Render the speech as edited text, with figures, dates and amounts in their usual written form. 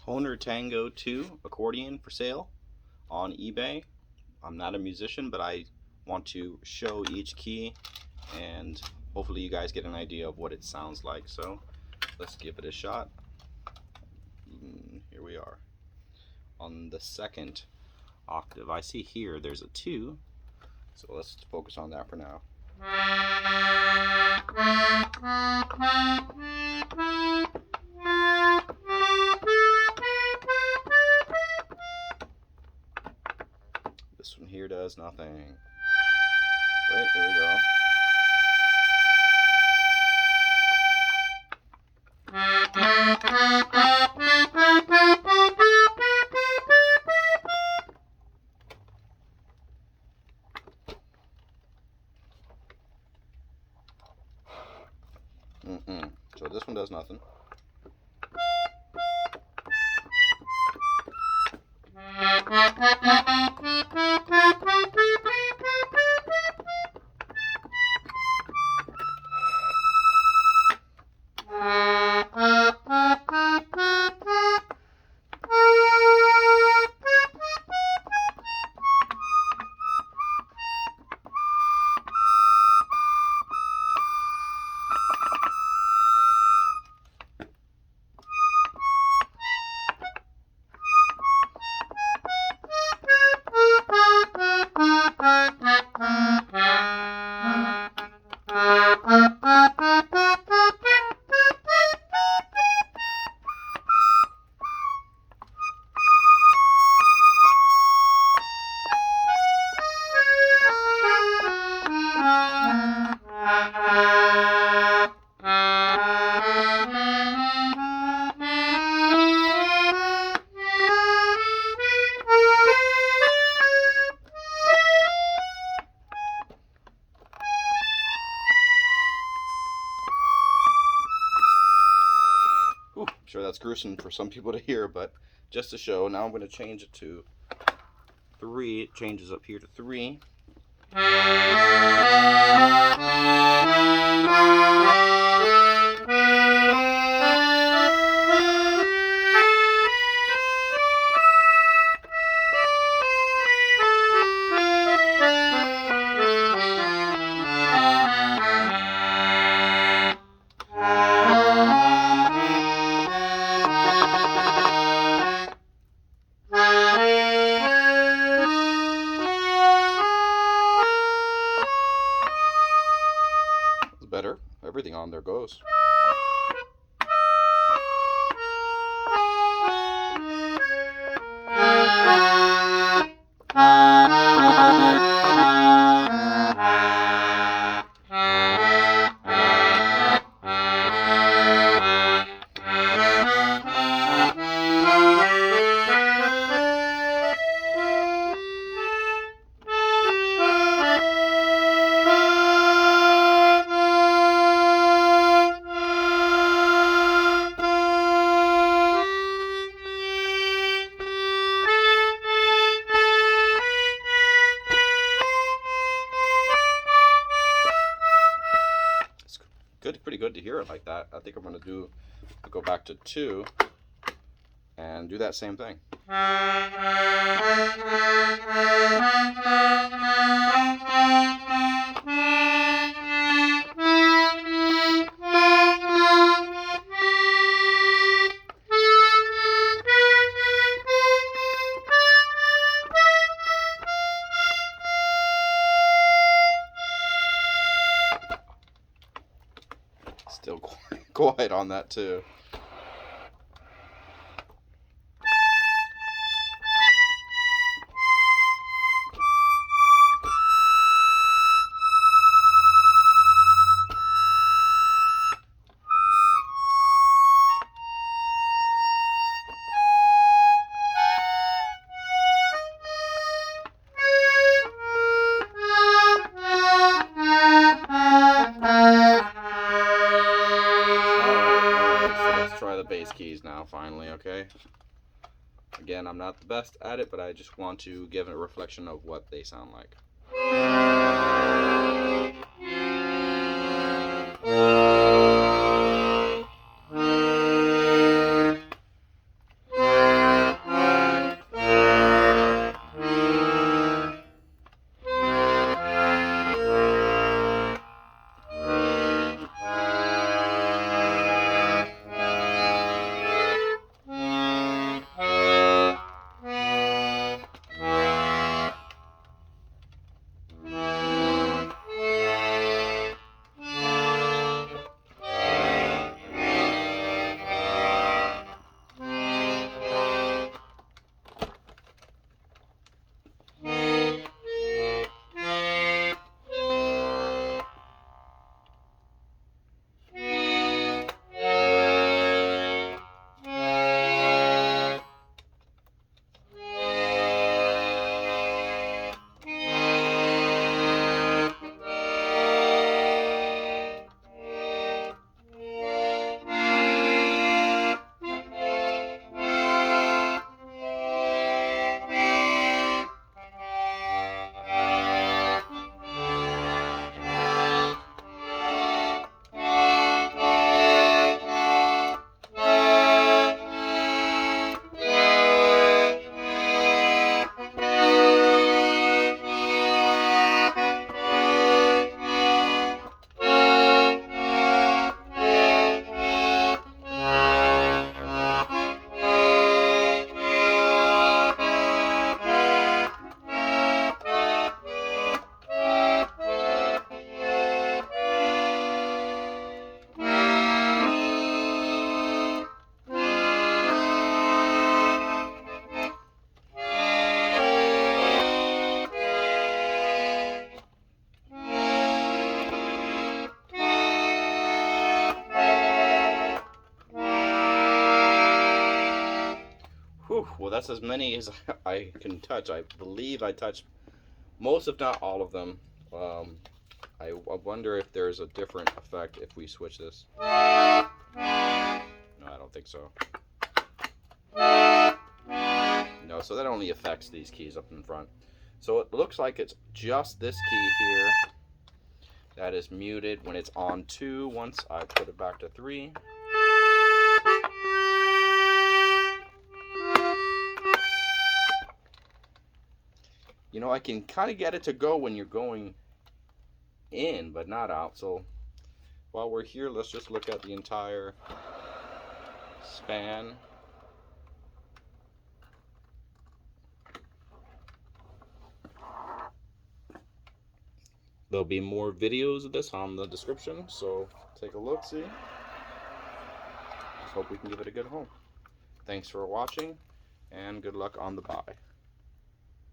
Hohner Tango II accordion for sale on eBay. I'm not a musician, but I want to show each key and hopefully you guys get an idea of what it sounds like. So let's give it a shot. Here we are on the second octave. I see here there's a 2, so let's focus on that for now. This one here does nothing. Wait, there we go. So this one does nothing. Sure, that's gruesome for some people to hear, but just to show, now I'm going to change it to 3. It changes up here to 3. Better. Everything on there goes. Pretty good to hear it like that. I think I'm going to go back to 2 and do that same thing. Still quiet on that too. Bass keys now, finally, okay? Again, I'm not the best at it, but I just want to give a reflection of what they sound like. Whew, well, that's as many as I can touch. I believe I touched most, if not all of them. I wonder if there's a different effect if we switch this. No, I don't think so. No, so that only affects these keys up in front. So it looks like it's just this key here that is muted when it's on 2. Once I put it back to 3. You know, I can kind of get it to go when you're going in, but not out. So while we're here, let's just look at the entire span. There'll be more videos of this on the description, so take a look, see. Just hope we can give it a good home. Thanks for watching, and good luck on the buy.